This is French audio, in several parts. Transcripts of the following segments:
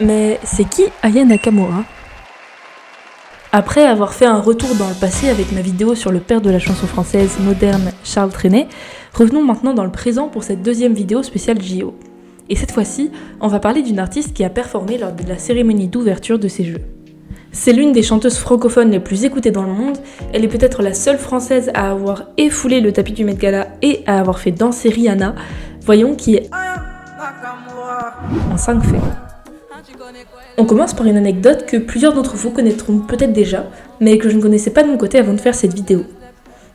Mais c'est qui Aya Nakamura ? Après avoir fait un retour dans le passé avec ma vidéo sur le père de la chanson française moderne, Charles Trenet, revenons maintenant dans le présent pour cette deuxième vidéo spéciale JO. Et cette fois-ci, on va parler d'une artiste qui a performé lors de la cérémonie d'ouverture de ces Jeux. C'est l'une des chanteuses francophones les plus écoutées dans le monde, elle est peut-être la seule française à avoir effoulé le tapis du Met Gala et à avoir fait danser Rihanna. Voyons qui est en 5 faits. On commence par une anecdote que plusieurs d'entre vous connaîtront peut-être déjà, mais que je ne connaissais pas de mon côté avant de faire cette vidéo.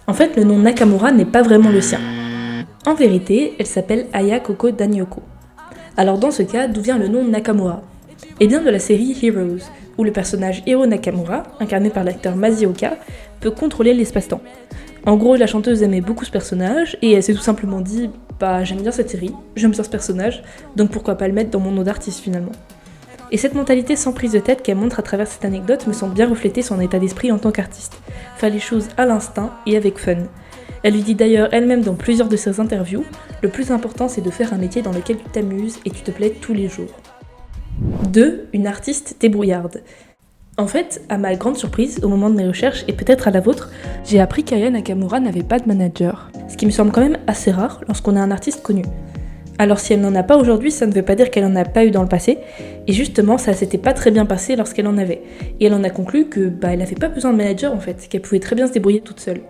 En fait, le nom Nakamura n'est pas vraiment le sien. En vérité, elle s'appelle Aya Koko Danyoko. Alors dans ce cas, d'où vient le nom Nakamura ? Eh bien de la série Heroes, où le personnage Hiro Nakamura, incarné par l'acteur Masioka, peut contrôler l'espace-temps. En gros, la chanteuse aimait beaucoup ce personnage, et elle s'est tout simplement dit « Bah j'aime bien cette série, j'aime bien ce personnage, donc pourquoi pas le mettre dans mon nom d'artiste finalement ». Et cette mentalité sans prise de tête qu'elle montre à travers cette anecdote me semble bien refléter son état d'esprit en tant qu'artiste. Faire les choses à l'instinct et avec fun. Elle lui dit d'ailleurs elle-même dans plusieurs de ses interviews, le plus important c'est de faire un métier dans lequel tu t'amuses et tu te plais tous les jours. 2. Une artiste débrouillarde. En fait, à ma grande surprise, au moment de mes recherches et peut-être à la vôtre, j'ai appris qu'Aya Nakamura n'avait pas de manager. Ce qui me semble quand même assez rare lorsqu'on a un artiste connu. Alors si elle n'en a pas aujourd'hui, ça ne veut pas dire qu'elle n'en a pas eu dans le passé, et justement ça s'était pas très bien passé lorsqu'elle en avait. Et elle en a conclu que elle avait pas besoin de manager en fait, qu'elle pouvait très bien se débrouiller toute seule.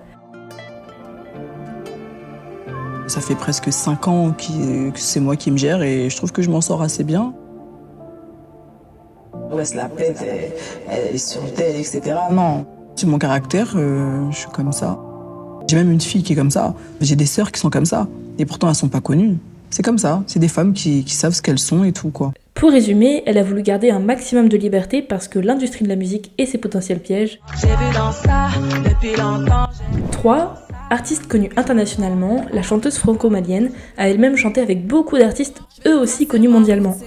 Ça fait presque 5 ans que c'est moi qui me gère et je trouve que je m'en sors assez bien. Ouais, se la pète, elle est sur elle, etc. Non, c'est mon caractère, je suis comme ça. J'ai même une fille qui est comme ça, j'ai des sœurs qui sont comme ça, et pourtant elles sont pas connues. C'est comme ça, c'est des femmes qui savent ce qu'elles sont et tout quoi. Pour résumer, elle a voulu garder un maximum de liberté parce que l'industrie de la musique et ses potentiels pièges. 3. Artiste connue internationalement, la chanteuse franco-malienne a elle-même chanté avec beaucoup d'artistes eux aussi connus mondialement.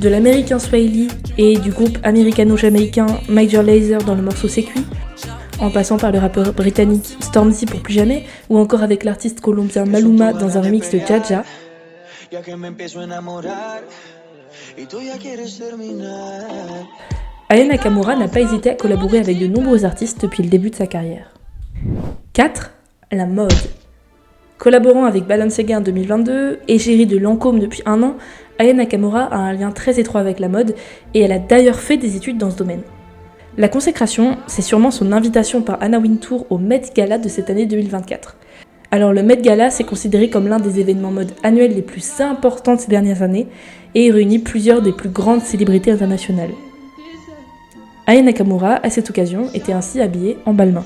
De l'américain Swahili et du groupe américano-jamaïcain Major Lazer dans le morceau C'est cuit, en passant par le rappeur britannique Stormzy pour Plus jamais, ou encore avec l'artiste colombien Maluma dans un remix de Jaja. Aya Nakamura n'a pas hésité à collaborer avec de nombreux artistes depuis le début de sa carrière. 4. La mode. Collaborant avec Balenciaga en 2022, égérie de Lancôme depuis 1 an, Aya Nakamura a un lien très étroit avec la mode et elle a d'ailleurs fait des études dans ce domaine. La consécration, c'est sûrement son invitation par Anna Wintour au Met Gala de cette année 2024. Alors le Met Gala, c'est considéré comme l'un des événements mode annuels les plus importants de ces dernières années et il réunit plusieurs des plus grandes célébrités internationales. Aya Nakamura, à cette occasion, était ainsi habillée en balmain.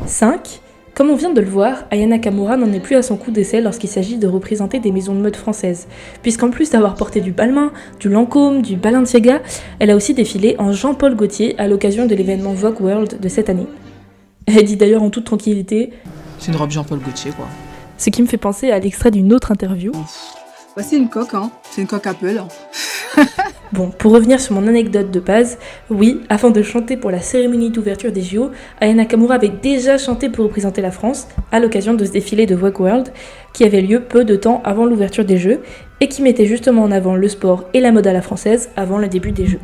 5. Comme on vient de le voir, Aya Nakamura n'en est plus à son coup d'essai lorsqu'il s'agit de représenter des maisons de mode françaises, puisqu'en plus d'avoir porté du Balmain, du Lancôme, du Balenciaga, elle a aussi défilé en Jean-Paul Gaultier à l'occasion de l'événement Vogue World de cette année. Elle dit d'ailleurs en toute tranquillité « C'est une robe Jean-Paul Gaultier quoi. » Ce qui me fait penser à l'extrait d'une autre interview. Bah, c'est une coque, hein. C'est une coque Apple. Bon, pour revenir sur mon anecdote de base, oui, afin de chanter pour la cérémonie d'ouverture des JO, Aya Nakamura avait déjà chanté pour représenter la France à l'occasion de ce défilé de Vogue World qui avait lieu peu de temps avant l'ouverture des Jeux et qui mettait justement en avant le sport et la mode à la française avant le début des Jeux.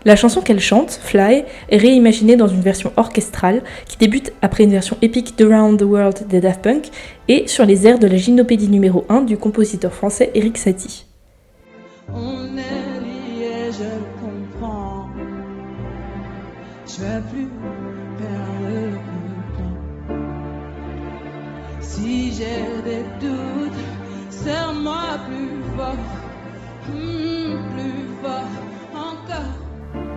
La chanson qu'elle chante, Fly, est réimaginée dans une version orchestrale qui débute après une version épique d'Around the World des Daft Punk et sur les airs de la Gymnopédie numéro 1 du compositeur français Erik Satie. On est liés, je le comprends. Je vais plus perdre le temps. Si j'ai des doutes, serre-moi plus fort encore.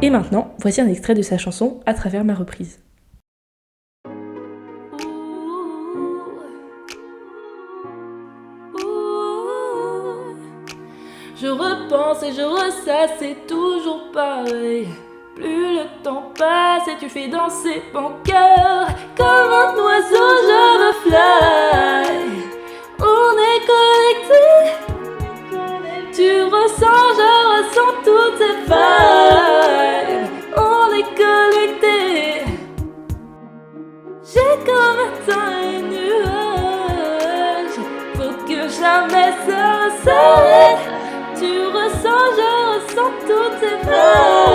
Et maintenant, voici un extrait de sa chanson à travers ma reprise. Je repense et je ressasse, c'est toujours pareil. Plus le temps passe et tu fais danser mon cœur. Comme un oiseau je veux fly. On est connectés. Tu ressens, je ressens toutes ces vibes. On est connectés. J'ai comme un temps et nuage. Faut que jamais ça s'arrête. Tu ressens, je ressens. sans toutes ces phrases.